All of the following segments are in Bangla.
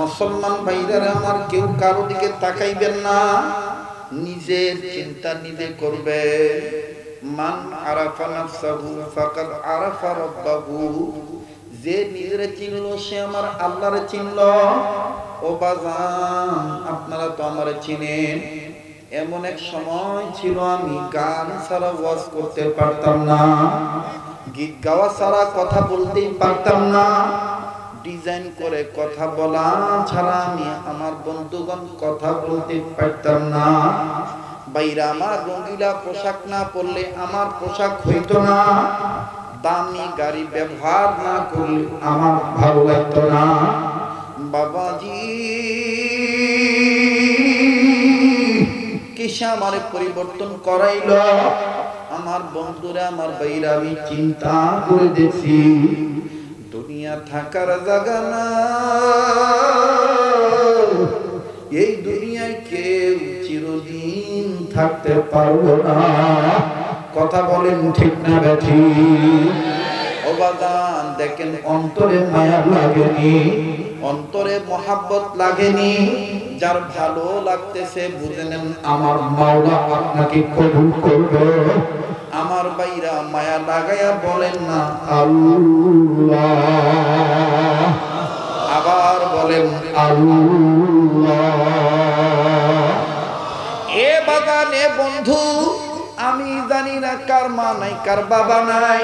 মুসলমান ভাইরা আমার, কেউ কারো দিকে তাকাইবেন না, নিজের চিন্তা নিজে করবে। মান আরাফা নাফসাহু ফাকাদ আরাফা রাব্বাহু, যে নিজেরে চিনলো সে আমার আল্লাহরে চিনলো। ও বাজান, আপনারা তো আমারে চিনেন। এমন এক সময় ছিল আমি গান ছাড়া ওয়াজ করতে পারতাম না, গীত গাওয়া ছাড়া কথা বলতেই পারতাম না, ডিজাইন করে কথা বলা ছাড়া আমি আমার বন্ধুগণ কথা বলতে পারতাম না। বাইরা আমার রঙিলা পোশাক না পরলে আমার পোশাক হইতো না, দামি গাড়ি ব্যবহার না করলে আমার ভালো লাগতো না। বাবাজি কিসা আমারে পরিবর্তন করাইল। আমার বন্ধুরা, আমার বাইরা, আমি চিন্তা করে দেখছি দুনিয়া থাকার জায়গা না, এই দুনিয়ায় কেউ চিরদিন থাকতে পারবো না। কথা বলেন ঠিক না বেঠিক? ও বাজান দেখেন, অন্তরে মায়া লাগেনি, অন্তরে মহাব্বত লাগেনি? যার ভালো লাগতেছে বুঝে নেন আমার মাওলা আপনাকে কবুল করবে। আমার বাইরা মায়া লাগায়া বলেন না আল্লাহ, আবার বলেন আল্লাহ। এ বাগান, এ বন্ধু, আমি জানি না কার মা নাই কার বাবা নাই,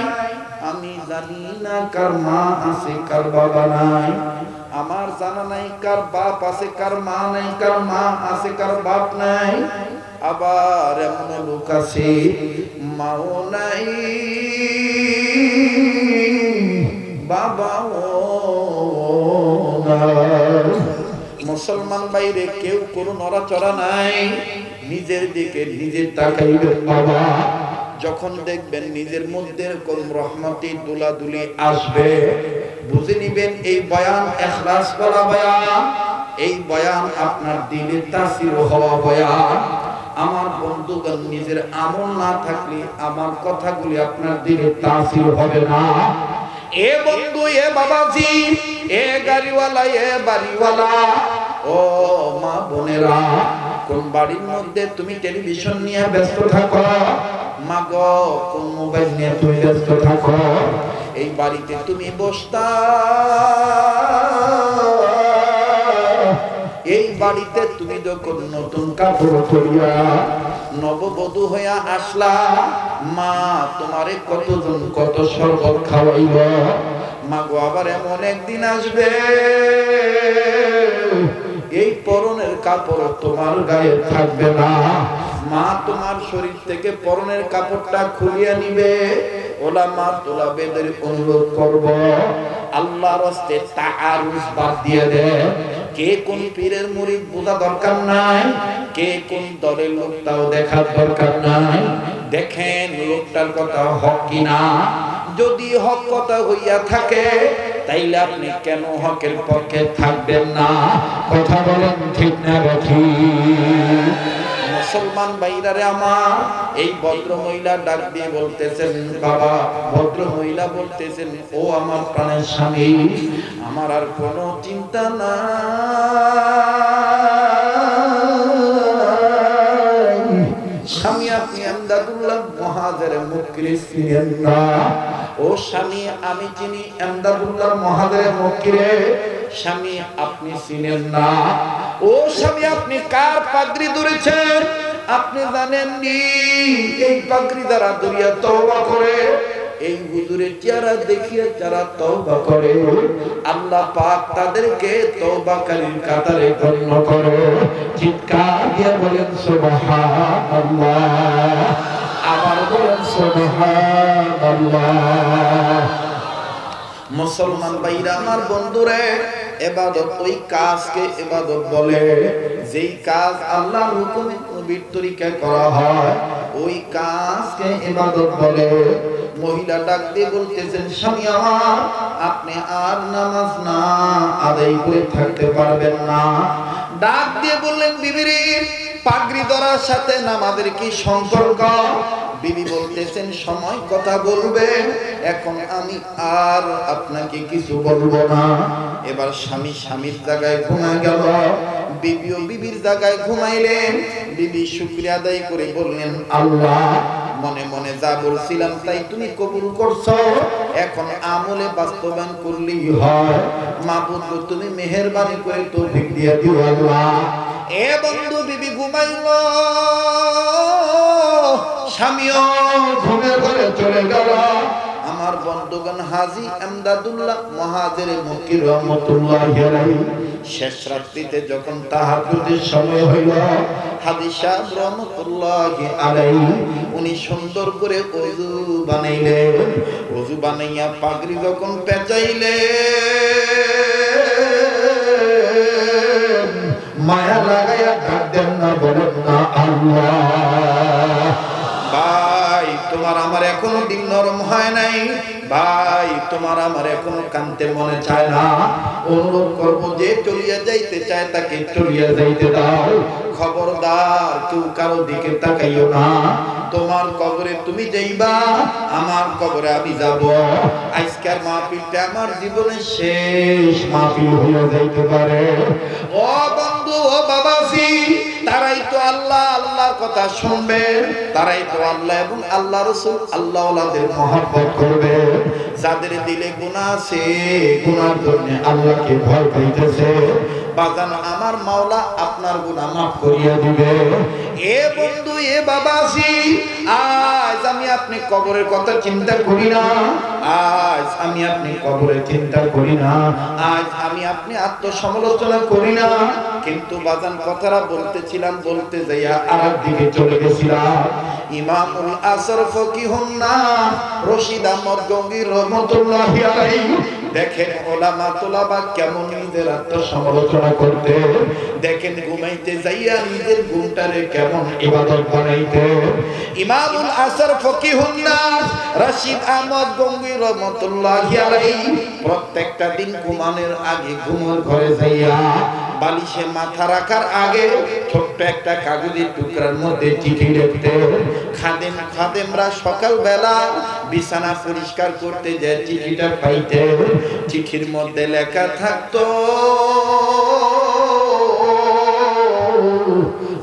আমি জানি না কার মা আছে কার বাবা নাই, আমার জানা নাই কার বাপ আছে কার মা নাই, কার মা আছে কার বাপ নাই। আবার এমন লোক আছে মাও নাই বাবাও নাই। মুসলমান বাইরে কেউ কোনো নড়াচড়া নাই, নিজের দিকে নিজে তাকাইবেন বাবা। যখন দেখবেন নিজের মধ্যে কোন রহমতি দুলাদুলি আসবে, বুঝে নিবেন এই বয়ান ইখলাস করা বয়ান, এই বয়ান আপনার দিলে তাসির হওয়া বয়ান। আমার বন্ধুগণ, নিজের আমল না থাকলে আমার কথাগুলি আপনার দিলে তাসির হবে না। এ বন্ধু, এ বাবাজি, এ গাড়িওয়ালা, এ বাড়িওয়ালা, ও মা বোনেরা, কোন বাড়ির মধ্যে তুমি টেলিভিশন নিয়ে ব্যস্ত থাকো, মা গো কোন মোবাইল নিয়ে তুমি ব্যস্ত থাকো, এই বাড়িতে তুমি বসতা, এই বাড়িতে তুমি যখন নতুন কাপড় পরিয়া নববধূ হইয়া আসলা, মা তোমারে কতজন কত শরবত খাওয়াইল। মা গো আবার এমন একদিন আসবে, এই পরনের কাপড় তোমার গায়ে থাকবে না, মা তোমার শরীর থেকে পরনের কাপড়টা খুলিয়া নিবে। ওলামা তোলাবেদের অনুরোধ করব, আল্লাহর রাস্তে তাআরুজ বাদ দিয়ে দে। কে কোন পীরের মুরিদ বোঝা দরকার নাই, কে কোন দলের লোক তাও দেখার দরকার নাই। দেখেন লোকটার কথা হক কিনা, যদি হক কথা হইয়া থাকে তাইলে আপনি কেন হকের পক্ষে থাকবেন না? কথা বলেন ঠিক না বেঠিক? মুসলমান ভাইরারে আমার, এই ভদ্র মহিলা ডাক দিয়ে বলতেছেন বাবা, ভদ্র মহিলা বলতেছেন ও আমার প্রাণের স্বামী, আমার আর কোনো চিন্তা নাই। স্বামী আপনি এমদাদুল্লাহ মহাজের মুকির ছিলেন না? ও স্বামী আমি চিনি এমদাদুল্লাহ মহাজের মুকিরে। স্বামী আপনি ছিলেন না? ও স্বামী আপনি কার পাগড়ি ধরেছেন আপনি জানেননি? এই পাগড়ি দ্বারা দরিয়া তওবা করে, এই হুজুরের চেহারা দেখিয়ে যারা তওবা করে আল্লাহ পাক তাদেরকে তওবাকারীর কাতারে গণ্য করে। চিৎকার দিয়ে বলেন সুবহানাল্লাহ, আবার বলেন সুবহানাল্লাহ। মুসলমান ভাইরা আমার, বন্ধুরে, ইবাদত ওই কাজকে ইবাদত বলে যেই কাজ আল্লাহর হুকুমে নবীর তরিকায় করা হয়, ওই কাজকে ইবাদত বলে। মহিলা ডাক দিয়ে বলতেছেন স্বামী আমার, আপনি আর নামাজ না আদায় করে থাকতে পারবেন না। ডাক দিয়ে বললেন বিবি রে, পাগড়ি ধরার সাথে নামাজের কি সম্পর্ক? বিবি বলতেছেন সময় কথা বলবেন, এখন আমি আর আপনাকে কিছু বলবো না। এবার স্বামী স্বামীর জায়গায় ঘুমায় গেল, বিবিও বিবির জায়গায় ঘুমাইলেন। বিবি শুকরিয়া আদায় করে বললেন, আল্লাহ মনে মনে যা বলছিলাম তাই তুমি কবুল করছো, এখন আমলে বাস্তবায়ন করলেই হয়। মাবুদ তুমি মেহেরবানি করে তৌফিক দিয়ে দিও আল্লাহ। এ বন্ধু, বিবি ঘুমাইল, স্বামীও ঘুমের ঘরে চলে গেল। আমার বন্ধুগণ, হাজী এমদাদুল্লাহ মুহাজিরে মক্কি রহমাতুল্লাহি আলাইহি শেষ রাত্রিতে যখন তাহাজ্জুদের সময় হইল, হাজী সাহেব রহমাতুল্লাহি আলাইহি উনি সুন্দর করে ওযু বানাইলেন। ওযু বানাইয়া পাগড়ি যখন পেঁচাইলেন, মায়া লাগাইয়া কাঁদেন না, বলেন না আল্লাহ। ভাই, তোমার আমার এখনো দিন নরম হয় নাই। ভাই, তোমার আমার এখনো কানতে মনে চায় না। অনুরোধ করবো, যে চলিয়া যাইতে চায় তাকে চলিয়া যাইতে দাও। খবরদার কেউ কারো দিকে তাকাইও না। তোমার কবরে তুমি যাইবা, আমার কবরে আমি যাব। আজকের মাহফিলটা আমার জীবনের শেষ মাহফিল হইয়া যাইতে পারে। ও বন্ধু, ও বাবাজি, তারাই তো আল্লাহ আল্লাহর কথা শুনবে, তারাই তো আল্লাহ এবং আল্লাহ রাসূল আল্লাহ ওয়ালাদের মহব্বত করবে। যাদের দিলে গুনাহ আছে, গুনার জন্য আল্লাহকে ভয় পাইতেছে, বাজান আমার মাওলা আপনার গুনাহ মাফ করিয়া দিবে। এ বন্ধু, এ বাবাজি, আজ আমি আপনি কবরের কথা চিন্তা করি না। আজ আমি আপনি কবরের চিন্তা করি না। আজ আমি আপনি আত্মসমালোচনা করি না। কিন্তু বাজান কথাটা বলতেছিলাম, বলতে যাইয়া আরেক দিকে চলে গেছিলাম। ইমামুল আসর ফকিহুন নাস রশিদ আহমদ গঙ্গী রহমাতুল্লাহি আলাইহি দেখেন ওলামা তোলাবা কেমন নিজের আত্মসমালোচনা করতে, দেখেন ঘুমাইতে যাইয়া নিজের ঘুমটারে কেমন ইবাদত বানাইতে। ইমামুল আসর ফকিহুন নাস রশিদ আহমদ গঙ্গী রহমাতুল্লাহি আলাইহি প্রত্যেকটা দিন ঘুমানোর আগে ঘুমের ঘরে যাইয়া বালিশে মাথা রাখার আগে ছোট্ট একটা কাগজের টুকরার মধ্যে চিঠি লিখতে। খাদেমরা সকালবেলা বিছানা পরিষ্কার করতে যে চিঠিটা পাইতে, চিঠির মধ্যে লেখা থাকতো,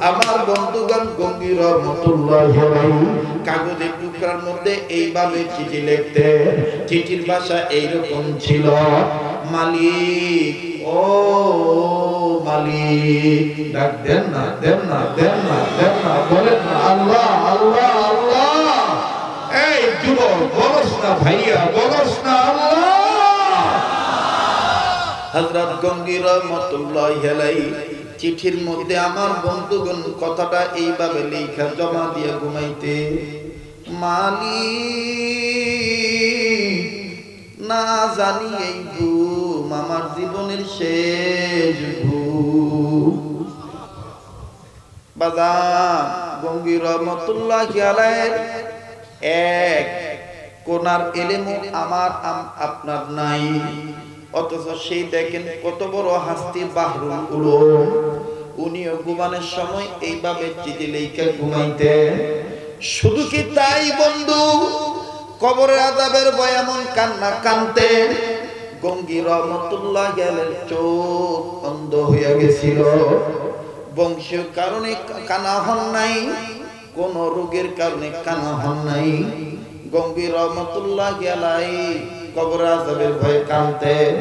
আমার বন্ধুগণ গঙ্গী রহমাতুল্লাহি আলাইহি কাগজের টুকরার মধ্যে এইভাবে চিঠি লিখতে। চিঠির ভাষা এইরকম ছিল, মালিক ও মালিক, ডাক দেন না, দেন না, দেন না, দেন না, বলেন না আল্লাহ আল্লাহ আল্লাহ। এই যুবক বলস না, ভাইয়া বলস না আল্লাহ। হযরত গঙ্গী রহমাতুল্লাহি আলাইহি চিঠির মধ্যে আমার বন্ধুগণ কথাটা এইভাবে লেখা জমা দিয়ে ঘুমাইতে, মালিক না জানি এই ঘুম আমার জীবনের শেষ ঘুম। বাজান, গঙ্গী রহমাতুল্লাহি আলাইহির এক কোনার ইলমও আমার আপনার নাই, অথচ সেই দেখেন কত বড় হাস্তি বাহরুল উলুম। উনিও ঘুমানোর সময় এইভাবে চিঠি লেখা ঘুমাইতে। শুধু কি তাই বন্ধু, কবরের আযাবের ভয়ে এমন কান্না কানতেন, গঙ্গী রহমাতুল্লাহি আলাইহির চোখ অন্ধ হইয়া গেছিল। বংশীয় কারণে কানা হন নাই, কোন রোগের কারণে কানা হন নাই। গঙ্গী রহমাতুল্লাহি আলাইহি কবর আযাবের ভয়ে কাঁদতেন।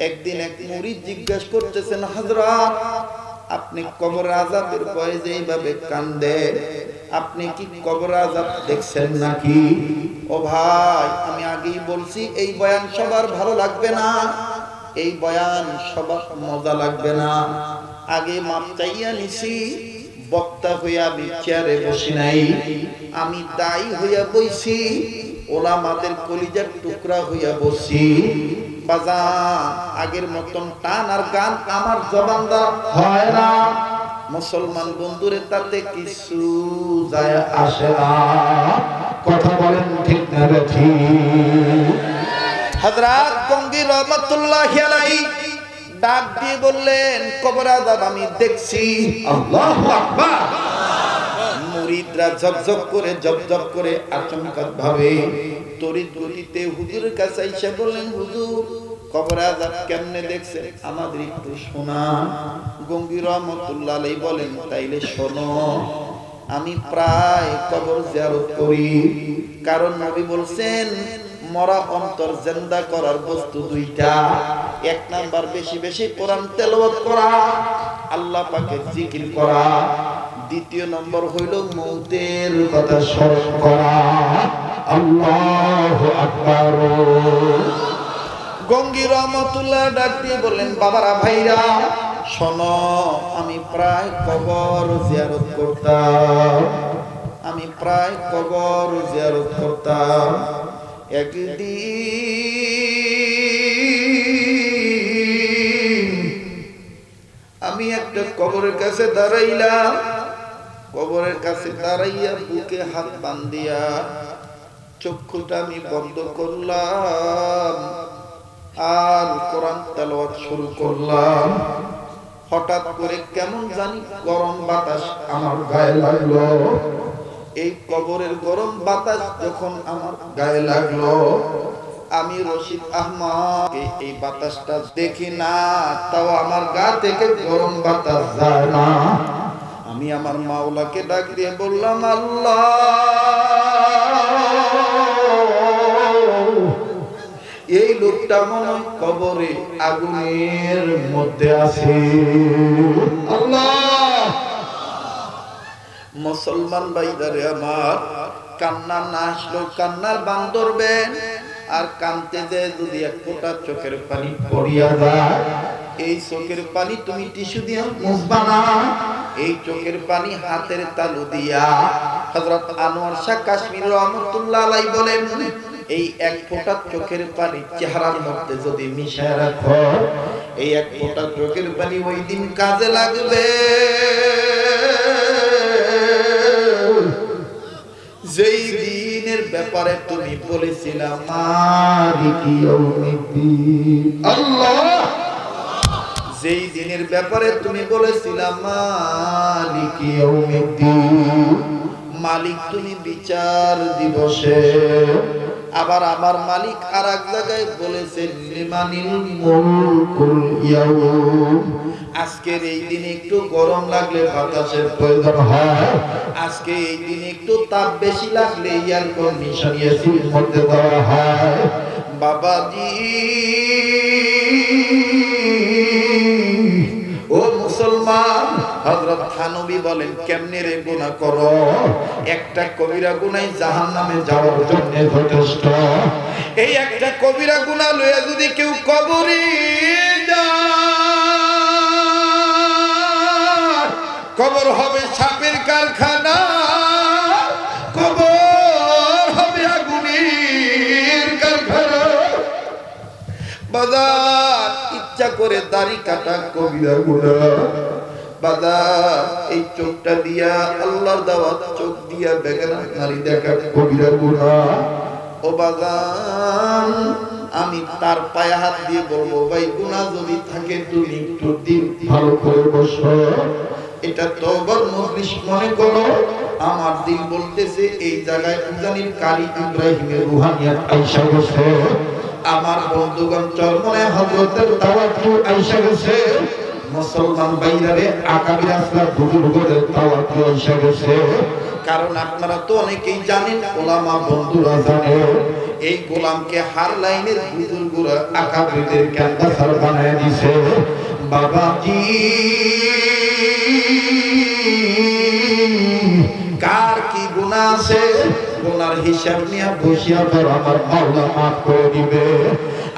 একদিন এক মুরিদ জিজ্ঞাসা করতেছেন, হযরত আপনি কবর আযাবের ভয়ে যে এইভাবে কাঁদেন, আপনি কি কবর আযাব দেখছেন নাকি? ও ভাই, আমি আগেই বলছি এই বয়ান সবার ভালো লাগবে না, এই বয়ান সবার মজা লাগবে না। আগে মাপ চাইয়া নিছি, বক্তা হইয়া আমি চেয়ারে বসি নাই, আমি দায়ী হইয়া বইছি, ওলামাদের কলিজার টুকরা হইয়া বসি। বাজান, আগের মতন টান আর গান আমার জবানদা হয় না। মুসলমান বন্ধুরে তাতে কিছু যায় আসে না। কথা বলেন ঠিক না ঠিক? হযরত গঙ্গী রহমাতুল্লাহি আলাইহি ডাক দিয়ে বললেন কবর আযাব আমি দেখছি। আল্লাহু আকবার। মুরিদরা ঝকঝক করে আচমকা ভাবে তড়িৎ গতিতে হুজুরের কাছে এসে বললেন হুজুর কবর আযাব কেমনে দেখছেন আমাদের একটু শোনান। গঙ্গি রহমাতুল্লাহ আলাইহি বলেন তাইলে শোনো। আমি প্রায় কবর জিয়ারত করি, কারণ নবী বলছেন মরা অন্তর জিন্দা করার বস্তু দুইটা। এক নাম্বার বেশি বেশি কোরআন তেলাওয়াত করা, আল্লাহ পাকের জিকির করা। দ্বিতীয় নম্বর হইল মৌতের কথা স্মরণ করা। আল্লাহু আকবার। গঙ্গি রহমাতুল্লাহ ডাক দিয়ে বললেন বাবারা ভাইরা শোনো, আমি প্রায় কবর জিয়ারত করতাম, আমি প্রায় কবর জিয়ারত করতাম। একদিন আমি একটা কবরের কাছে দাঁড়াইলাম, কবরের কাছে দাঁড়াইয়া বুকে হাত বান্ধিয়া চক্ষুটা আমি বন্ধ করলাম আর কোরআন তেলাওয়াত শুরু করলাম। হঠাৎ করে কেমন জানি গরম বাতাস আমার গায়ে লাগলো। এই কবরের গরম বাতাস যখন আমার গায়ে লাগলো, আমি রশিদ আহমদ এই বাতাসটা দেখি না, তাও আমার গা থেকে গরম বাতাস যায় না। আমি আমার মাওলাকে ডাক দিয়ে বললাম আল্লাহ, এই লোকটা মনে হয় কবরে আগুনের মধ্যে আছে। আল্লাহ। মুসলমান ভাইদারে আমার, কান্না না আসলো কান্নার বান ধরবেন, আর কানতে যায় যদি এক ফোঁটা চোখের পানি পড়িয়া যায়, এই চোখের পানি তুমি টিস্যু দিয়ে মুছবা না, এই চোখের পানি হাতের তালু দিয়া। হযরত আনোয়ার শাহ কাশ্মীরি রহমাতুল্লাহ আলাইহি বলেন এই এক ফোঁটা চোখের পানি চেহারার মধ্যে যদি মিশায় রাখো, এই এক ফোঁটা চোখের পানি ওই দিন কাজে লাগবে যেই দিনের ব্যাপারে তুমি বলেছিলাম মালিকি ইয়াউমিদ্দিন। আল্লাহ। যেই দিনের ব্যাপারে তুমি বলেছিলাম মালিকি ইয়াউমিদ্দিন, মালিক তুমি বিচার দিবসে। আবার আমার মালিক আর এক জায়গায় বলেছেন লিমানিল মুলকুল ইয়াউম। আজকের এই দিনে একটু গরম লাগলে বাতাসের প্রয়োজন হয়, আজকে এই দিনে একটু তাপ বেশি লাগলে এয়ার কন্ডিশন এসির মধ্যে দেওয়া হয়। বাবাজি ও মুসলমান, হযরত থানবী বলেন কেমনে রে গুনাহ করো, একটা কবিরা গুনাহ জাহান্নামে যাওয়ার জন্য যথেষ্ট। এই একটা কবিরা গুনাহ লয়ে যদি কেউ কবরে যায়, কবর হবে সাপের কারখানা, কবর হবে আগুনের কারখানা। বাজার ইচ্ছা করে দাড়ি কাটা কবিরা গুনাহ। বাজার এই চোখটা দিয়া আল্লাহর দাওয়াত চোখ দিয়া বেগানা নারী দেখা কবিরা গুনাহ। ও বাজান, আমি তার পায়ে হাত দিয়ে বলবো ভাই গুনাহ যদি থাকে তুমি একটু দিন ভালো করে বসো, এটা তওবার মজলিস মনে করো। আমার দিল বলতেছে এই জায়গায় উজানির কারি ইব্রাহিমের রুহানিয়াত আইসা গেছে, আমার বন্ধুগণ চরমনে হযরতের তাওয়াক্কুল আইসা গেছে। মুসলমান ভাইরারে আকাবির আসলাম বুজুর্গদের তাওয়াক্কুল আইসা গেছে। কারণ আপনারা তো অনেকেই জানেন, ওলামা বন্ধুরা জানে, এই গোলামকে হার লাইনের বুজুর্গরা আকাবিরদের ক্যান্সার বানায় দিছে। বাবাজি কার কি গুনাহ আছে, গুনার হিসাব নিয়ে বসিয়া পর আমার মাওলা মাফ করে দিবে।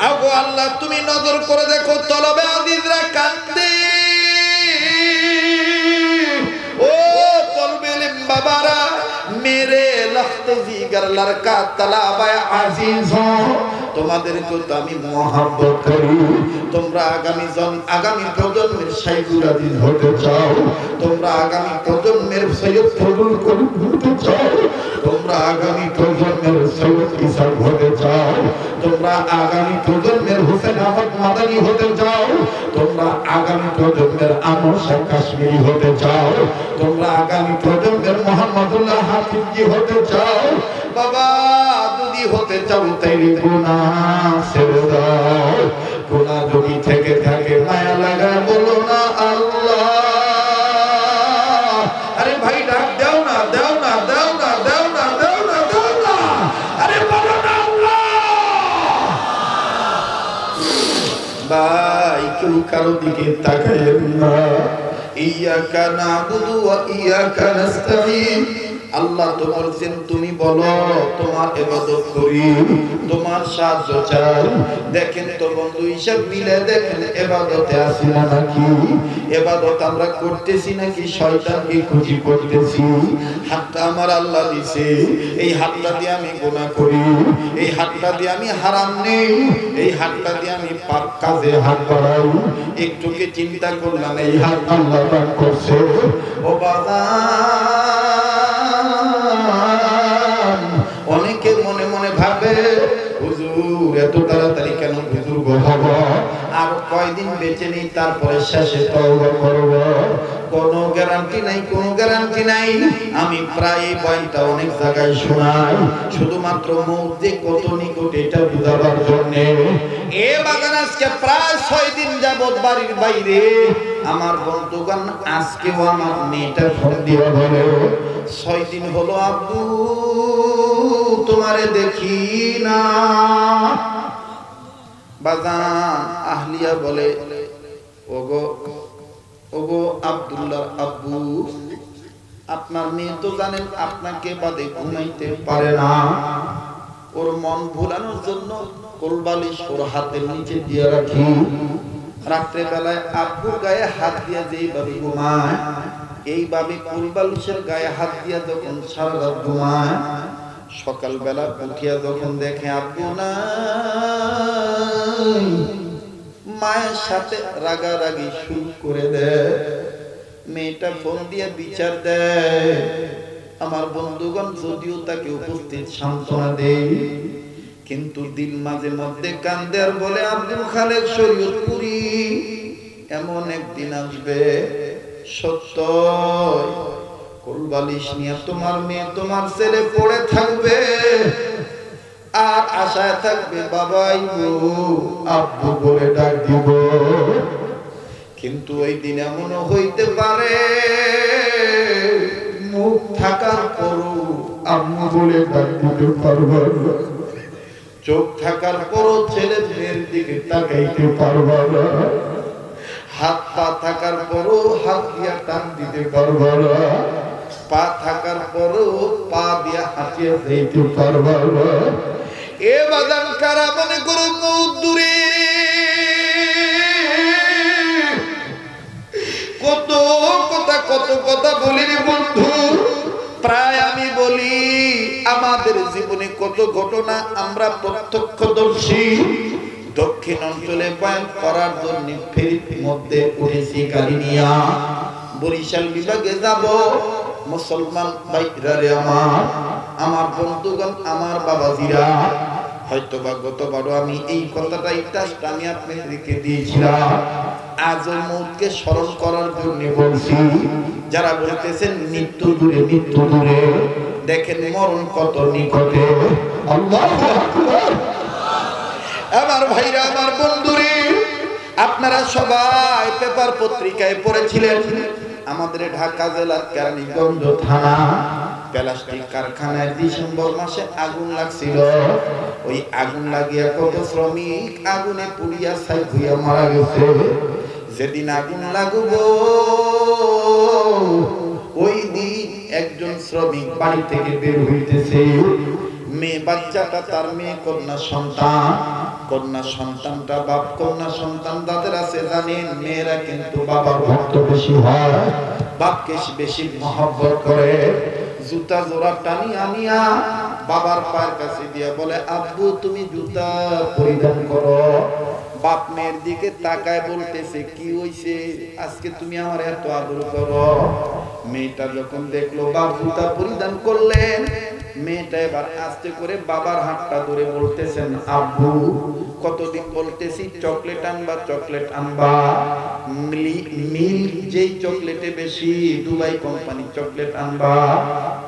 আগো আল্লাহ তুমি নজর করে দেখো, তলবে আজিজরা কাঁদতে, ও তলবে বাবারা মেরে লখতে জিগার লড়কা তলাবে আজিজ তোমাদেরকেও তো আমি মহব্বত করি। তোমরা আগামী প্রজন্মের শাইখুল হাদিস হতে চাও, তোমরা আগামী প্রজন্মের সৈয়দ ফজলুল করিম হতে চাও, তোমরা আগামী প্রজন্মের সৈয়দ ইসহাক হতে চাও, তোমরা আগামী প্রজন্মের হোসেন আহমদ মাদানী হতে চাও, তোমরা আগামী প্রজন্মের আনোয়ার শাহ কাশ্মীরি হতে চাও, তোমরা আগামী প্রজন্মের মোহাম্মদুল্লাহ হাফিজি হতে চাও। বাবা যদি হতে চাও তাইলে গুনাহ ছেড়ে দাও। গুনাহ যদি থেকে থাকে মায়া লাগা বলো না আল্লাহ। আরে ভাই ডাক দাও না, দাও না, দাও না, দাও না, দাও না, দাও না, আরে বলো না আল্লাহ। ভাই কেউ কারো দিকে তাকায়েন না। ইয়াকা নাবুদু ওয়া ইয়াকা নাস্তাঈন। আল্লাহ তো বলছেন তুমি বলো তোমার ইবাদত করি, তোমার সাহায্য চাই। দেখেন তো বন্ধু হিসাব মিলে দেখেন ইবাদতে আছি না নাকি? ইবাদত আমরা করতেছি নাকি শয়তানকে খুশি করতেছি? হাতটা আমার আল্লাহ দিয়েছে, এই হাতটা দিয়ে আমি গুনাহ করি, এই হাতটা দিয়ে আমি হারাম নেই, এই হাতটা দিয়ে আমি পাপ কাজে হাত বাড়াই। একটু কি চিন্তা করলাম এই হাত আল্লাহ দান করছে? ও বাবা অনেকে মনে মনে ভাবে হুজুর এত তাড়াতাড়ি কেন বুজুর্গ হব, আর কয়দিন বেঁচে নেই তারপরে শেষে তওবা করব। কোনো গ্যারান্টি নাই, কোনো গ্যারান্টি নাই। আমি প্রায় এই বয়ানটা অনেক জায়গায় শোনাই শুধুমাত্র মৌত যে কত নিকট এটা বুঝাবার জন্য। এ বাগান আজকে প্রায় 6 দিন যাবত বাড়ির বাইরে আমার বন্ধুগণ, আজকেও আমার মেয়েটা ফোন দিয়ে বলে 6 দিন হলো আব্বু তোমারে দেখি না। বাজান আহলিয়া বলে ওগো ওগো আব্দুল্লাহ আব্বু, আপনার মেয়ে তো জানেন আপনাকে বাদে ঘুমাইতে পারে না। ওর মন ভুলানোর জন্য কোলবালিশ ওর হাতের নিচে দিয়ে রাখি। রাত্রে বেলায় আব্বুর গায়ে হাত দিয়ে যেইভাবে ঘুমায়, এইভাবে কোলবালিশের গায়ে হাত দিয়ে যখন সারা রাত ঘুমায়, সকালবেলা উঠিয়া যখন দেখে আব্বু নাই, মায়ের সাথে রাগারাগি শুরু করে দেয়। মেয়েটা ফোন দিয়ে বিচার দেয়। আমার বন্ধুগণ যদিও তাকে উপস্থিত সান্ত্বনা দেয়, কিন্তু দিল মাঝে মধ্যে কান্দে আর বলে আব্দুল খালেক শরীয়তপুরি এমন একদিন আসবে সত্য কোলবালিশ নিয়ে তোমার মেয়ে তোমার ছেলে পড়ে থাকবে আর আশায় থাকবে বাবাই আব্বু বলে ডাক দিব। কিন্তু ওই দিন এমন হইতে পারে মুখ থাকার পরও আম্মু বলে ডাক দিতে পারবে না, চোখ থাকার পরও ছেলে মেয়ের দিকে তাকাইতে পারবে না, হাত পা থাকার পরও হাত দিয়া টান দিতে পারবে না, পা থাকার পরও পা দিয়া হাঁটিয়ে যাইতে পারবে না। এ বাদান কারা মনে করো বহুত দূরে, কত কথা বলি রে বন্ধু। প্রায় আমি বলি আমাদের জীবনে কত ঘটনা আমরা প্রত্যক্ষদর্শী। দক্ষিণ অঞ্চলে বয়ান করার জন্য ফেরির মধ্যে উঠেছি গাড়ি নিয়া, বরিশাল বিভাগে যাব। মুসলমান ভাইরা রে আমার বন্ধুগণ, আমার বাবাজিরা, হয়তোবা গতবারও আমি এই কথাটাই আমি আপনাদেরকে দিয়েছিলাম। আজও মৌতকে স্মরণ করার জন্য বলছি। যারা বলতেছেন মৃত্যু দূরে, মৃত্যু দূরে, দেখেন মরণ কত নিকটে। আল্লাহু আকবার। আমার ভাইরা, আমার বন্ধুরে, আপনারা সবাই পেপার পত্রিকায় পড়েছিলেন আমাদের ঢাকা জেলার কেরানীগঞ্জ থানা প্লাস্টিক কারখানায় ডিসেম্বর মাসে আগুন লাগছিল। ওই আগুন লাগিয়া কত শ্রমিক আগুনে পুড়িয়া ছাই হইয়া মারা গেছে। যেদিন আগুন লাগবো ওই দিন একজন শ্রমিক বাড়ি থেকে বের হইতেছে। মেয়ে বাচ্চাটা তার মেয়ে কন্যা সন্তান, কন্যা সন্তানটা বাপ কন্যা সন্তান যাদের আছে জানেন, মেয়েরা কিন্তু বাবার ভক্ত বেশি হয়, বাপকে বেশি মহব্বত করে। জুতা জোড়া টানি আনিয়া বাবার পায়ের কাছে দিয়ে বলে আব্বু তুমি জুতা পরিধান করো। বাপ মেয়ের দিকে তাকায় বলতেছে কি হইছে আজকে তুমি আমার এত আদর করো। মেয়েটা যখন দেখলো বাপ জুতা পরিধান করলেন, মেয়েটা এবার আস্তে করে বাবার হাতটা ধরে বলতেছেন আব্বু কতদিন বলতেছি চকলেট আনবা চকলেট আনবা, মিল্ক যেই চকলেটে বেশি দুবাই কোম্পানি চকলেট আনবা,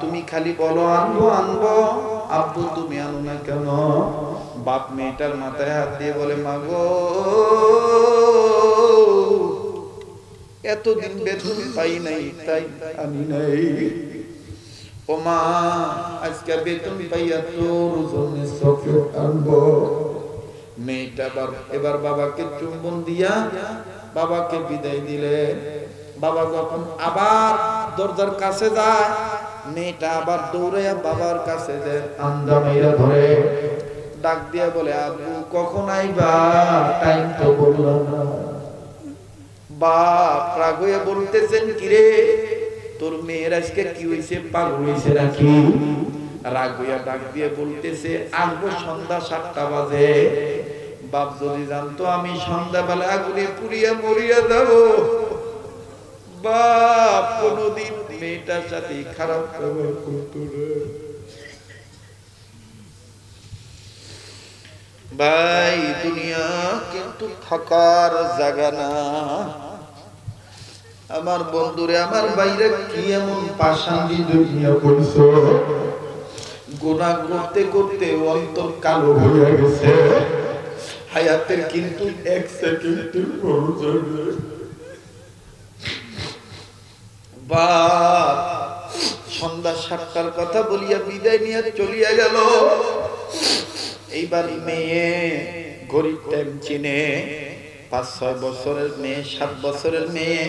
তুমি খালি বলো আনবো আনবো, আব্বু তুমি আনো না কেন? বাপ মেয়েটার মাথায় হাত দিয়ে বলে মাগো এতদিন বেতন পাই নাই তাই আনি নাই। ও মা আজকে বেতন পাইয়া তোর জন্য চকলেট আনবো। মেয়েটা এবার বাবাকে চুম্বন দিয়া বাবাকে বিদায় দিলে। বাবা যখন আবার দরজার কাছে যায়, মেয়েটা আবার দৌড়াইয়া বাবার কাছে যায়, আন্দা মেয়েরা ধরে ডাক দিয়া বলে আব্বু কখন আইবা, টাইম তো বললো না। বাপ রাগ হয়ে বলতেছেন কিরে তোর মেয়ের আজকে কি হয়েছে, পাগল হয়েছে নাকি? রাগ হইয়া ডাক দিয়ে বলতেছে আসবো সন্ধ্যা 7টা বাজে। বাপ যদি জানতো আমি সন্ধ্যাবেলা আগুনে পুড়িয়া মরিয়া যাব। বাপ কোনদিন মেয়েটার সাথে খারাপ ব্যবহার করতো না। ভাই দুনিয়া কিন্তু থাকার জায়গা না। আমার বন্ধুরে আমার বাইরে কি এমন পাষাণী দুনিয়া করছো, গুনাহ করতে করতে অন্তর কালো হয়ে গেছে। হায়াতের কিন্তু এক সেকেন্ডের প্রয়োজন নেই। বাপ সন্ধ্যা 7টার কথা বলিয়া বিদায় নিয়ে চলিয়া গেল। এইবার মেয়ে ঘড়ির টাইম চিনে, 5-6 বছরের মেয়ে, 7 বছরের মেয়ে।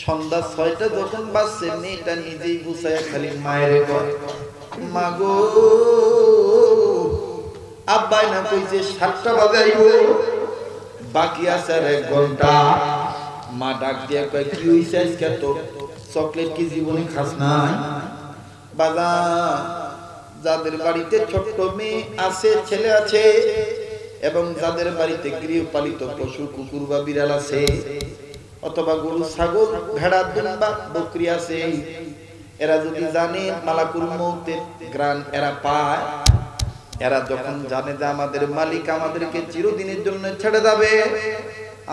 সন্ধ্যা 6টা যখন বাজছে মেয়েটা নিজেই গুছায় খালি মায়ের কয় মাগো আব্বাই না কইছে 7টা বাজাইব, বাকি আছে আর 1 ঘন্টা। মা ডাক দিয়ে কয় কি হইছে আজকে তো চকলেট কি জীবনে খাস নাই? বাবা যাদের বাড়িতে ছোট্ট মেয়ে আছে ছেলে আছে এবং যাদের বাড়িতে গৃহপালিত পশু কুকুর বা বিড়াল আছে অথবা গরু ছাগল ভেড়া দুম্বা বকরি আছে, এরা যদি জানে মালাকুল মউতের গ্রাণ এরা পায়, এরা যখন জানে যে আমাদের মালিক আমাদেরকে চিরদিনের জন্য ছেড়ে যাবে,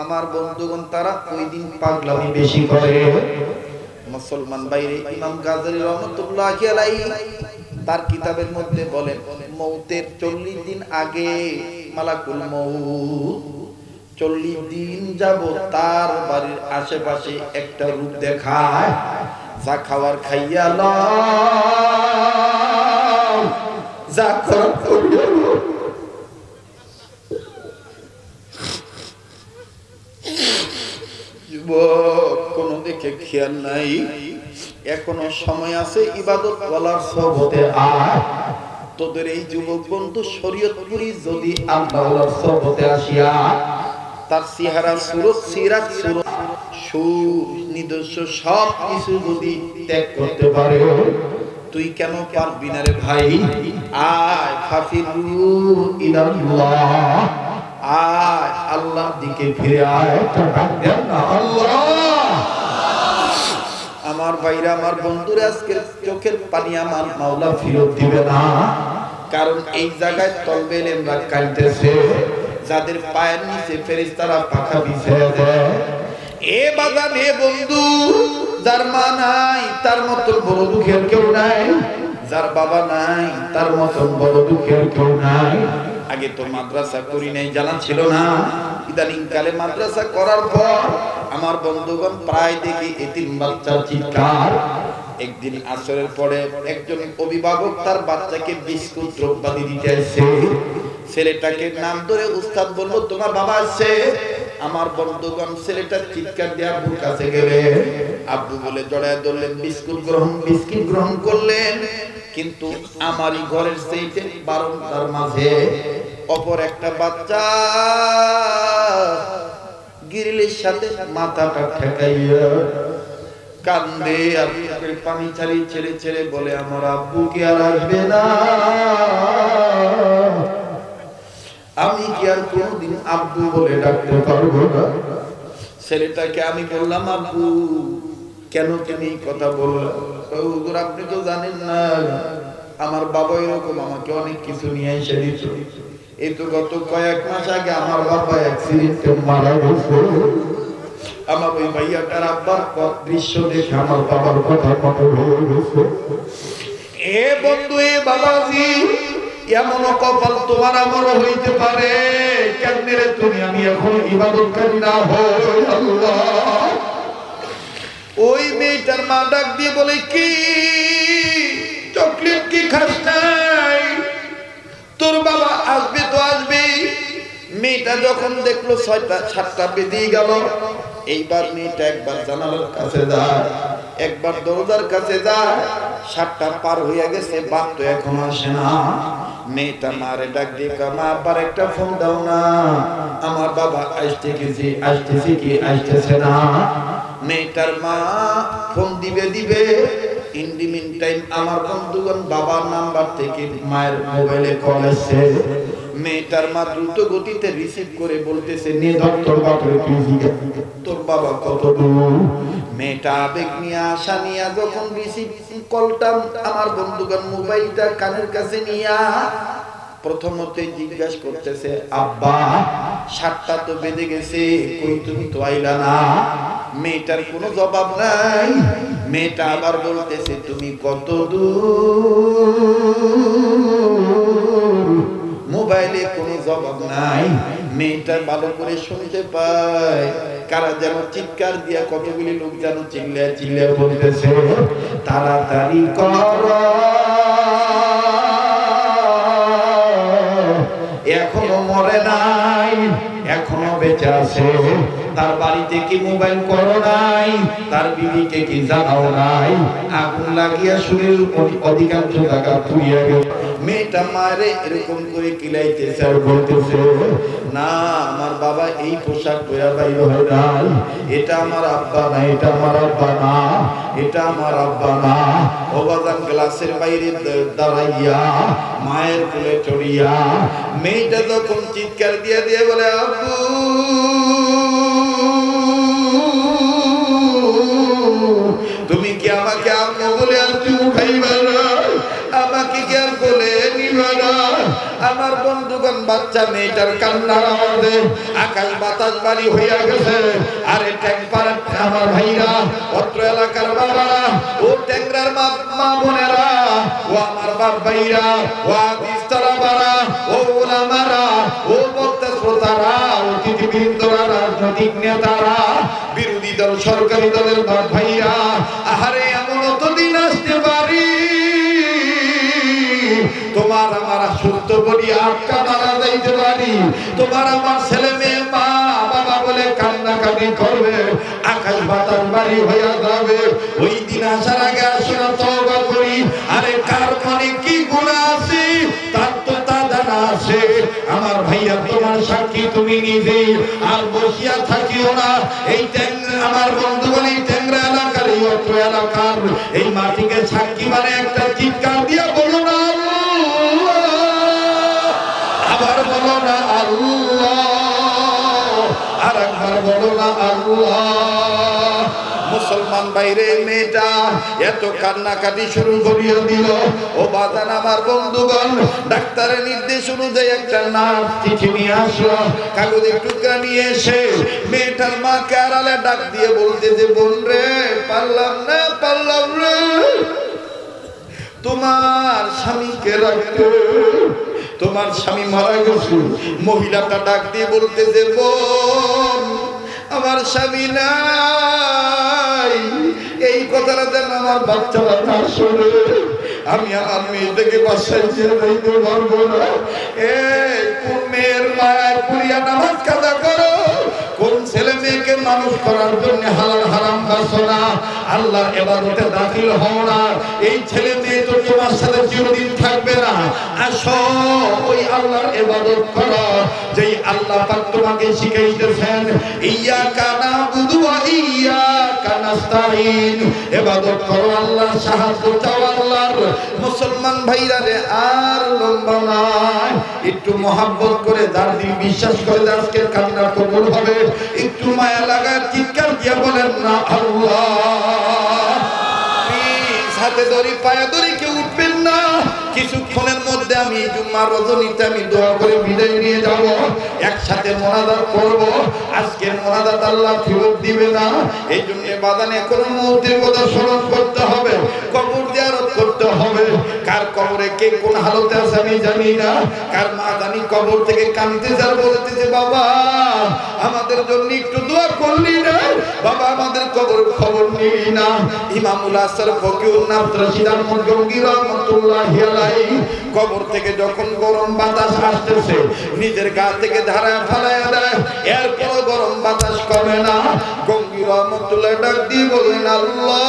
আমার বন্ধুগণ তারা ওই দিন পাগলামি বেশি করে। মুসলমান বাইরে ইমাম গাজ্জালী রহমাতুল্লাহি আলাইহি তার কিতাবের মধ্যে বলেন মউতের 40 দিন আগে মালাকুল মউত 40 দিন যাবত তার বাড়ির আশেপাশে একটা রূপ দেখায়, যা খাওয়ার খাইয়া লও, যা করার করিয়া লও। যুবক কোন দিকে খেয়াল নাই, এখনো সময় আছে, ইবাদত ওয়ালার সোহবতে আয়। তোদের এই যুবক বন্ধু শরীয়তপুরি যদি আল্লাহর সোহবতে আসিয়া তার চেহারা সুরত সিরাত সুরত সুনিদর্শ সব কিছু যদি ত্যাগ করতে পারে, তুই কেন পারবি না রে ভাই? আয় ফাফিরু ইলাল্লাহ, আয় আল্লাহর দিকে ফিরে আয়। আল্লাহ আমার ভাইরা আমার বন্ধুরা আজকের চোখের পানি আমার মাওলা ফেরত দিবে না, কারণ এই জায়গায় তলবে লেমরা কাঁদতেছে, যাদের পায়ের নিচে ফেরেশতারা পাখা বিছিয়ে দেয়। এ বাজান এ বন্ধু, যার মা নাই তার মতো বড় দুঃখের কেউ নাই, যার বাবা নাই তার মতো বড় দুঃখের কেউ নাই। আগে তো মাদ্রাসা করি নাই, জানা ছিল না, ইদানিং কালে মাদ্রাসা করার পর আমার বন্ধুগণ প্রায় দেখি এতিম বাচ্চার চিৎকার। একদিন আসরের পরে একজন অভিভাবক তার বাচ্চাকে বিস্কুট দ্রব্যাদি দিতে আসছে, ছেলেটাকে নাম ধরে উস্তাদ বলল তোমার বাবা আসছে। আমার বন্ধুগণ ছেলেটার চিৎকার দিয়ে আব্বুর কাছে গেলে আব্বু বলে জড়ায় ধরলেন, বিস্কুট গ্রহণ করলেন। কিন্তু আমারই ঘরের সেইটে বারান্দার মাঝে অপর একটা বাচ্চা গ্রিলের সাথে মাথাটা ঠেকাইয়া কান্দে আর চোখের পানি ছাড়ি ছেড়ে ছেড়ে বলে আমার আব্বু কি আর আসবে না? আমি কি আর কোনদিন আব্বু বলে ডাকতে পারবো না? ছেলেটাকে আমি বললাম আব্বু কেন তুমি এই কথা বললেন? হুজুর আপনি তো জানেন না আমার বাবা এরকম আমাকে অনেক কিছু নিয়ে এসে দিত। এই তো গত কয়েক মাস আগে আমার বাবা অ্যাক্সিডেন্টে মারা গেছে। আমার ওই ভাইয়াটার আব্বার দৃশ্য দেখে আমার বাবার কথা মনে হয়ে গেছে। এ বন্ধু এ বাবাজি এমন কপাল তোমার আমারও হইতে পারে। কেমনে রে তুমি আমি এখন ইবাদতকারী না হই? আল্লাহ। ওই মেয়েটার মা ডাক দিয়ে বলে কি চকলেট কি খাস নাই? তোর বাবা আসবে তো আসবেই। মেয়েটা যখন দেখলো 6টা-7টা বেজে গেল, এইবার মেয়েটা একবার জানালার কাছে যায়, একবার দরজার কাছে যায়। 7টা পার হয়ে গেছে, বাপ তো এখনো আসে না। মেয়েটা মারে ডাক দিয়ে মা আবার একটা ফোন দাও না, আমার বাবা আসতেছে কি আসতেছে না। মেয়েটার মা ফোন দিবে ইন দি মিন টাইম আমার বন্ধুগণ বাবার নাম্বার থেকে মায়ের মোবাইলে কল আসছে। মেয়েটার মা দ্রুত গতিতে রিসিভ করে বলতেছে নে ডক্টর বাপরে তোর বাবা কত দূর। মেয়েটা আবেগ নিয়ে আশা নিয়ে যখন রিসিভ কলটা আমার বন্ধুগণ মোবাইলটা কানের কাছে নিয়ে প্রথমতেই জিজ্ঞাসা করতেছে আব্বা 7টা তো বেজে গেছে, কই তুমি তো আইলা না? মেয়েটার কোনো জবাব নাই। মেয়েটা আবার বলতেছে তুমি কত দূর? মোবাইলে কোনো জবাব নাই। মেয়েটা ভালো করে শুনতে পায় কারা যেন চিৎকার দিয়া কতগুলি লোক যেন চিল্লায় বলতেছে তাড়াতাড়ি কর, এখনো মরে নাই, এখনো বেঁচে আছে। তার বাড়িতে কি মোবাইল করো নাই? তার বিবিকে কি জানাও নাই? আগুন লাগিয়া শরীর অধিকাংশ জায়গা পুড়িয়া গেল। মেয়েটা মারে এরকম করে কিলাইতেছে আর বলতেছে না আমার বাবা এই পোশাক পরে বাইরে হয় নাই, এটা আমার আব্বা না, এটা আমার আব্বা না, এটা আমার আব্বা না। ওবাজান গ্লাসের বাইরে দাঁড়াইয়া মায়ের কোলে চড়িয়া মেয়েটা যখন চিৎকার দিয়ে দিয়ে বলে আব্বু তুমি কি আমাকে আম্মু বলে আর তুমি উঠাইবা না? আমাকে কি আর বলে নিবা না? আমার বন্ধুগণ বাচ্চা মেয়েটার কান্নার আওয়াজে আকাশ বাতাস বাড়ি হইয়া গেছে। আরে ট্যাংপার আমার ভাইরা, অত্র এলাকার বাবারা, ও ট্যাংরার মা বোনেরা, ও আমার বাপ ভাইরা, ও বিস্তারা বাড়া, ও ওলামারা, ও বক্তা শ্রোতারা, অতিথিবৃন্দরা, রাজনৈতিক নেতারা, বিরোধী দল সরকারি দলের বাপ ভাইরা, আহারে এমন অতদিন আসতে পারি তোমার আমার সুস্থ বলি আটকা মারা যাইতে পারি। তোমার আমার ছেলে মেয়ে মা বাবা বলে কান্নাকাটি করবে, আকাশ বাতাস বাড়ি হইয়া যাবে। ওই দিন আসার আগে আসলে তওবা করি। আরে কার মনে কি গুনাহ আছে তার তো তা জানা আছে। আমার ভাইয়া তোমার সাক্ষী তুমি নিজেই, আর বসিয়া থাকিও না। এই আমার বন্ধুগণ এই ট্যাংরা এলাকার এই অত্র এলাকার এই মাটিকে সাক্ষী মানে একটা চিৎকার দিয়া বলো না আবার বলো না আল্লাহ, আর একবার বলো না আল্লাহ। মুসলমান বাইরে মেয়েটা এত কান্নাকাটি শুরু করিয়ে দিল। ও বাজান আমার বন্ধুগণ ডাক্তারের নির্দেশ অনুযায়ী একটা নার্স চিঠি নিয়ে আসলো, কাগজের টুকরা নিয়ে এসে মেয়েটার মাকে আড়ালে ডাক দিয়ে বলতে যে বোন রে পারলাম রে তোমার স্বামীকে রাখতে, তোমার স্বামী মারা গেছে। মহিলাটা ডাক দিয়ে বলতে যে বোন আমার স্বামী নাই, এই কথাটা যেন আমার বাচ্চারা না শোনে। আমি আমার মেয়েটাকে বাসায় যেয়ে যাইতে পারবো না। কোন মেয়ের মায়ের পুরিয়া নামাজ কাজা করো, কোন ছেলে মেয়েকে মানুষ করার জন্য হালাল হারাম খাচ্ছো না, আল্লাহর ইবাদতে দাখিল হও না। এই ছেলে মেয়ে তো তোমার সাথে চিরদিন থাকবে না। আসো ওই আল্লাহর ইবাদত করো যেই আল্লাহ পাক তোমাকে শিখাইতেছেন ইয়্যাকা না'বুদু ওয়া ইয়্যাকা নাস্তাঈন। নাস্তাইন। ইবাদত করো, আল্লাহর সাহায্য চাও আল্লাহর। মুসলমান ভাইরা রে, আর লম্বা নয়, একটু মহব্বত করে যার দিন বিশ্বাস করে আজকের কান্না কবুল হবে, একটু মায়া লাগার চিৎকার দিয়ে বলেন না আল্লাহ। হাতে ধরি পায়ে ধরি কেউ উঠবেন না। কিছুক্ষণের মধ্যে আমি জুম্মার রজনীতে আমি দোয়া করে বিদায় নিয়ে যাব, একসাথে মোনাজাত করব। আজকের মোনাজাত আল্লাহ ফেরত দিবে না, এই জন্য বাদানে কোন মুহূর্তের কথা স্মরণ করতে হবে, কবর জিয়ারত করতে হবে। কার কবরে কে কোন হালতে আছে আমি জানি না, কার মা জানি কবর থেকে কাঁদতেছে আর বলতেছে বাবা আমাদের জন্য একটু দোয়া করলি না, বাবা আমাদের কবর খবর নিলি না। ইমামুল আসর ফকিউর কবর থেকে যখন গরম বাতাস আসতেছে নিজের গা থেকে ধারায় ফালাইয়া দেয়, এরপর গরম বাতাস কমে না। গঙ্গি রহমতুল্লাহ ডাক দিয়ে বলেন আল্লাহ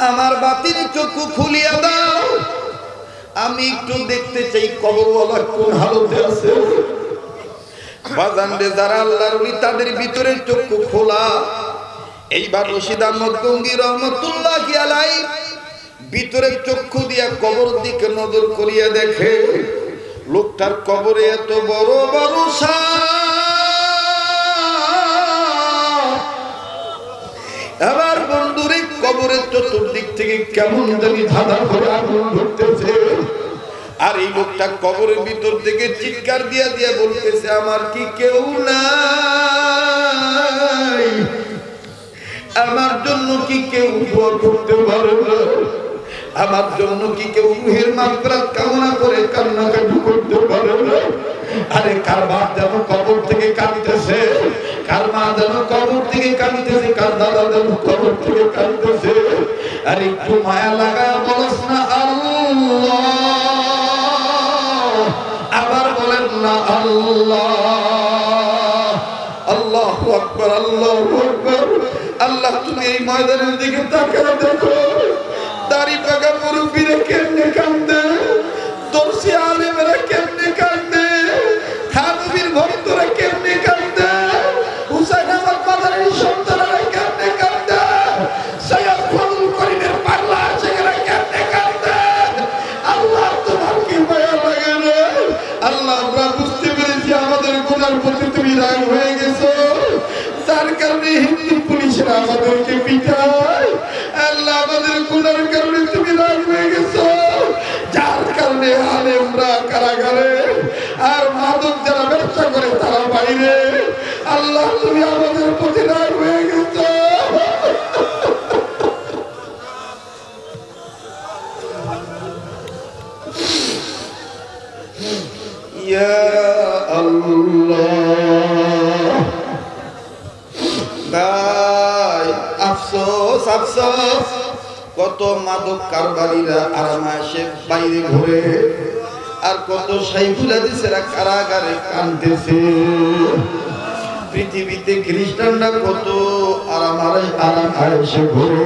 আমার বাতির চক্ষু খুলিয়া দাও, আমি একটু দেখতে চাই কবরওয়ালা কোন হালতে আছে। বাজানরে যারা আল্লাহর ওলি তাদের ভিতরে চক্ষু খোলা। এইবার রশিদ আহমদ গঙ্গি রহমতুল্লাহি আলাইহি ভিতরে চক্ষু দিয়া কবর দিকে নজর করিয়া দেখে লোকটার কবরে এত বড় বড় সাপ। আবার বন্ধুরে কবরের চতুর্দিক থেকে কেমন জানি ধাঁধা করে আগুন ধরতেছে। আর এই লোকটা কবরের ভিতর থেকে চিৎকার দিয়া দিয়া বলতেছে আমার কি কেউ নাই, আমার জন্য কি কেউ দোয়া করতে পারে না, আমার জন্য কি কেউ রুহের মাগফিরাত কামনা করে কান্নাকাটি করতে পারে না। আরে কার বাপ যেন কবর থেকে কাঁদতেছে, কার মা যেন কবর থেকে কাঁদতেছে, কার দাদা যেন কবর থেকে কাঁদতেছে। আর একটু মায়া লাগা বলস না আল্লাহ, আবার বলেন না আল্লাহ। আল্লাহু আকবার, আল্লাহু আকবার। আল্লাহ তুমি এই ময়দানের দিকে তাকায় দেখো, দাড়ি পাকা মুরব্বীরা কেমনে কান্দে, দর্শী আলেমেরা কেমনে কান্দে, থানবীর ভক্তরা কেমনে কান্দে, হুসাইন আহমদ মাদানির সন্তানেরা কেমনে কান্দে, সৈয়দ ফজল করিমের পাগলা আশিকেরা কেমনে কান্দে। আল্লাহ তোমার কি মায়া লাগে রে। আল্লাহ আমরা বুঝতে পেরেছি আমাদের গুনার প্রতি তুমি রাগ হয়ে গেছো, যার কারণে হিন্দু পুলিশরা আমাদেরকে পিটায়। আল্লাহ আমাদের গুনার কারণে তুমি রাগ হয়ে গেছো, যার কারণে আলেমরা কারাগারে আর মাদক যারা ব্যবসা করে তারা বাইরে। আল্লাহ তুমি আমাদের প্রতি রাগ হয়ে গেছো। ইয়া আল্লাহ ভাই আফসোস আফসোস, কত মাদক কারবারিরা আরামাসে বাইরে ঘুরে, আর কত শাইখুল হাদিসেরা কারাগারে কাঁদতেছে। পৃথিবীতে খ্রিস্টানরা কত আরামাসে ঘুরে,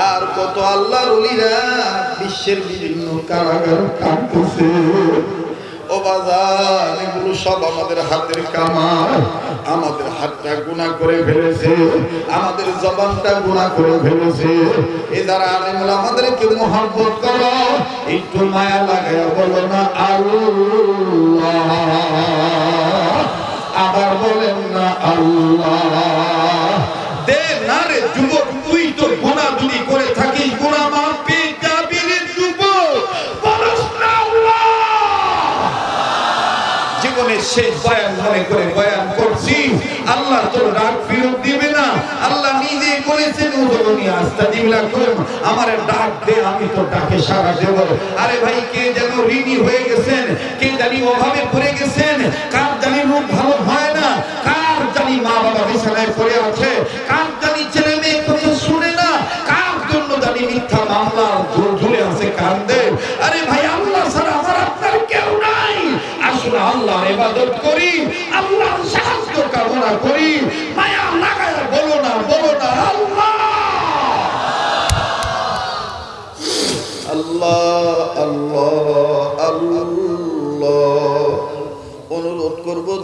আর কত আল্লাহর ওলিরা বিশ্বের বিভিন্ন কারাগার কাঁদতেছে। ও বাজার এগুলো সব আমাদের হাতের কামাই। আমাদের হাতটা গুনাহ করে ফেলেছে, আমাদের জবানটা গুনাহ করে ফেলেছে। এ যারা আলেমুল আমাদেরকে মহব্বত করো, একটু মায়া লাগায় বলো না আল্লাহ, আবার বলেন না আল্লাহ। দে না রে যুবক, তুই তো গুনাহ যদি করে থাকিস গুনাহ মাফ পেয়ে যাবি রে যুবক, বলস না আল্লাহ। জীবনের শেষ বয়ান মনে করে বয়ান করছি, আল্লাহ তোর রাগ ফেরত দিবে না। আল্লাহ নিজে বলেছেন উদরনি আস্তাজিব লাকুম, আমারে ডাক দে আমি তো ডাকে সাড়া দেব। আরে ভাই কে যেন ঋণী হয়ে গেছেন, কে জানি অভাবে পড়ে গেছেন, কার জানি রূপ ভালো হয় না, কার জানি মা বাবা বিছানায় পড়ে আছে, কার জানি ছেলে মেয়ে কথা শুনে না, কার জন্য জানি মিথ্যা মামলা ঝুলে আছে কান্দে। আরে ভাই আল্লাহ ছাড়া আমার আপনার কেউ নাই। আসলে আল্লাহর ইবাদত করি, আল্লাহর সাহায্য কামনা করি, মায়া লাগায় বলো না আল্লাহ আল্লাহ আল্লাহ আল্লাহ।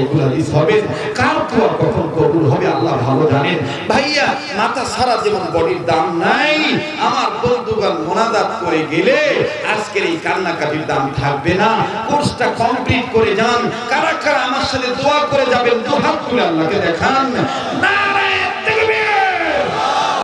বাইকুল হাদিস হবেন, কার দোয়া কখন কবুল হবে আল্লাহ ভালো জানেন। ভাইয়া মাথা সারা যেমন বডির দাম নাই, আমার বন্ধুগণ মোনাজাত করে গেলে আজকের এই কান্নাকাটির দাম থাকবে না। কোর্সটা কমপ্লিট করে যান। কারা কারা আমার সাথে দোয়া করে যাবেন, দুহাত তুলে আল্লাহকে দেখান। না